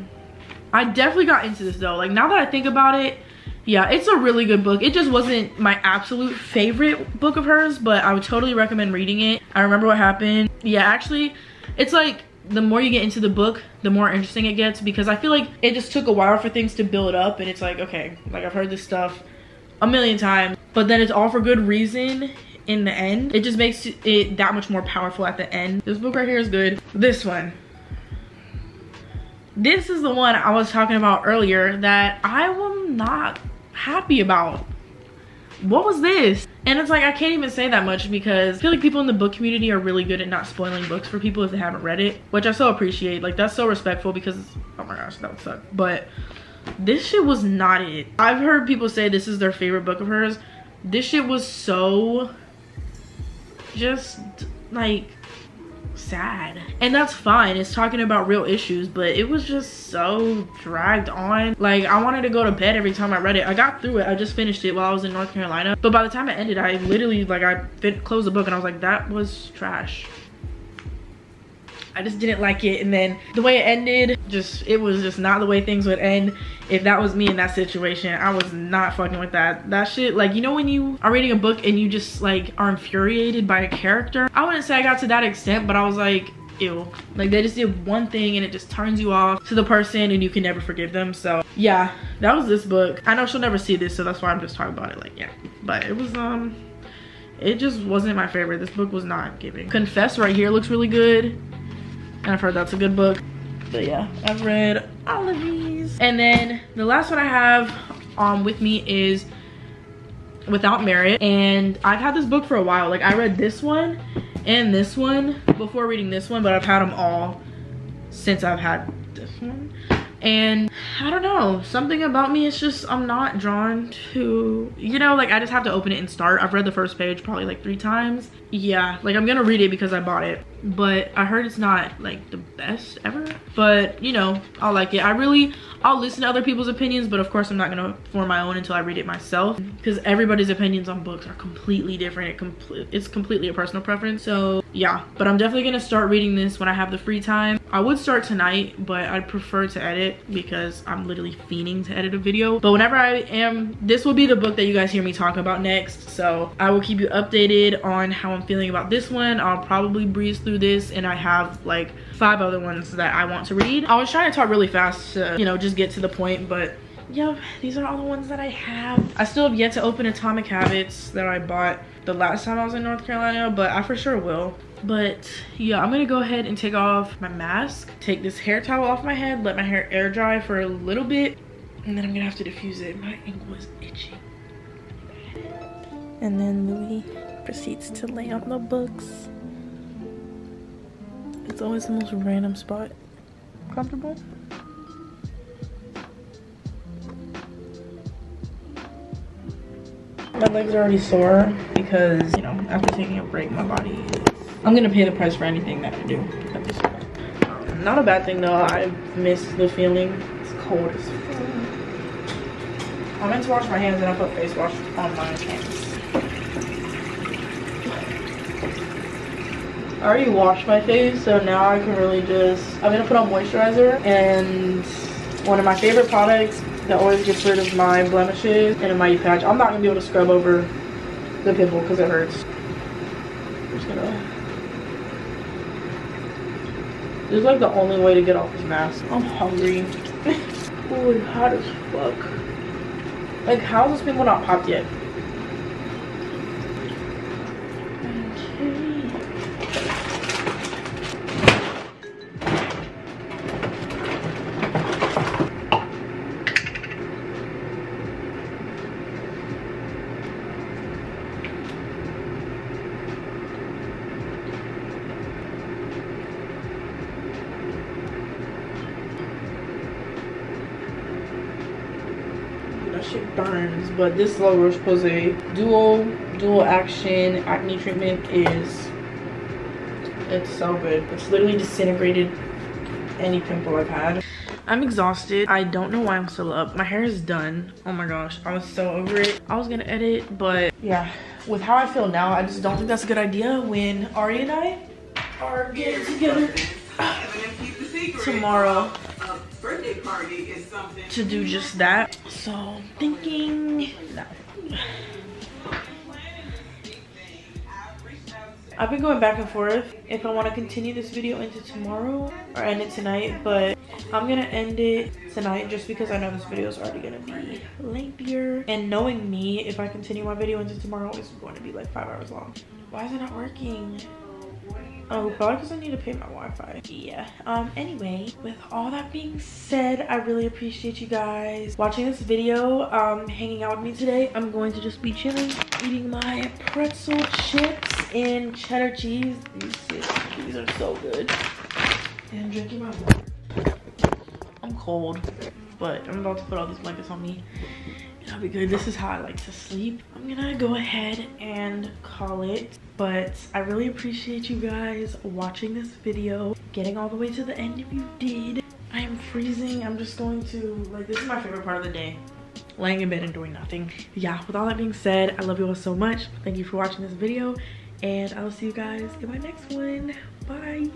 I definitely got into this though. Like now that I think about it, yeah, it's a really good book. It just wasn't my absolute favorite book of hers, but I would totally recommend reading it. I remember what happened. Yeah, actually, it's like the more you get into the book, the more interesting it gets, because I feel like it just took a while for things to build up, and it's like, okay, like I've heard this stuff a million times, but then it's all for good reason in the end. It just makes it that much more powerful at the end. This book right here is good. This one. This is the one I was talking about earlier that I am not happy about. What was this? And it's like, I can't even say that much, because I feel like people in the book community are really good at not spoiling books for people if they haven't read it, which I so appreciate. Like that's so respectful, because oh my gosh, that would suck. But this shit was not it. I've heard people say this is their favorite book of hers. This shit was so just like sad, and that's fine. It's talking about real issues, but it was just so dragged on. Like I wanted to go to bed every time I read it. I got through it. I just finished it while I was in North Carolina, but by the time it ended, I literally, like, I closed the book and I was like, that was trash. I just didn't like it. And then the way it ended, it was just not the way things would end. If that was me in that situation, I was not fucking with that shit. Like, you know when you are reading a book and you just like are infuriated by a character? I wouldn't say I got to that extent, but I was like, ew. Like, they just did one thing and it just turns you off to the person and you can never forgive them. So yeah, that was this book. I know she'll never see this, so that's why I'm just talking about it. Like, yeah, but it was it just wasn't my favorite. This book was not giving. Confess right here looks really good, and I've heard that's a good book. But yeah, I've read all of these. And then the last one I have with me is Without Merit, and I've had this book for a while. Like, I read this one and this one before reading this one, but I've had them all since I've had this one. And I don't know, something about me, it's just, I'm not drawn to, you know, like, I just have to open it and start. I've read the first page probably like 3 times. Yeah, like, I'm gonna read it because I bought it, but I heard it's not like the best ever. But you know, I'll like it. I'll listen to other people's opinions, but of course I'm not gonna form my own until I read it myself, because everybody's opinions on books are completely different. It's completely a personal preference. So yeah, but I'm definitely gonna start reading this when I have the free time. I would start tonight, but I'd prefer to edit because I'm literally fiending to edit a video. But whenever I am, this will be the book that you guys hear me talk about next. So I will keep you updated on how I'm feeling about this one. I'll probably breeze through this, and I have like 5 other ones that I want to read. I was trying to talk really fast to, you know, just get to the point, but yeah, these are all the ones that I have. I still have yet to open Atomic Habits that I bought the last time I was in North Carolina, but I for sure will. But yeah, I'm gonna go ahead and take off my mask, take this hair towel off my head, let my hair air dry for a little bit, and then I'm gonna have to diffuse it. My ankle is itching. And then Louis proceeds to lay on the books. It's always the most random spot. Comfortable? My legs are already sore because, you know, after taking a break, my body is... I'm gonna pay the price for anything that I do at this point. Not a bad thing though. I miss the feeling. It's cold as fuck. I meant to wash my hands and I put face wash on my hands. I already washed my face, so now I can really just... I'm gonna put on moisturizer, and one of my favorite products that always gets rid of my blemishes and a mighty patch. I'm not gonna be able to scrub over the pimple because it hurts. I'm just gonna... This is like the only way to get off this mask. I'm hungry. Oh, it's hot as fuck. Like, how is this pimple not popped yet? Shit burns, but this La Roche-Posay dual action acne treatment it's so good. It's literally disintegrated any pimple I've had. I'm exhausted. I don't know why I'm still up. My hair is done. Oh my gosh, I was so over it. I was gonna edit, but yeah, with how I feel now, I just don't think that's a good idea when Ari and I are getting together tomorrow Birthday party is something to do just that. So I'm thinking no. I've been going back and forth if I want to continue this video into tomorrow or end it tonight, but I'm gonna end it tonight just because I know this video is already gonna be lengthier, and knowing me, if I continue my video into tomorrow, it's going to be like 5 hours long. Why is it not working? Oh, probably because I need to pay my Wi-Fi. Yeah. Anyway, with all that being said, I really appreciate you guys watching this video, hanging out with me today. I'm going to just be chilling, eating my pretzel chips and cheddar cheese. These are so good. And drinking my water. I'm cold, but I'm about to put all these blankets on me. That'll be good. This is how I like to sleep. I'm gonna go ahead and call it, but I really appreciate you guys watching this video, getting all the way to the end if you did. I am freezing. I'm just going to, like, this is my favorite part of the day, laying in bed and doing nothing. Yeah, with all that being said, I love you all so much. Thank you for watching this video, and I will see you guys in my next one. Bye.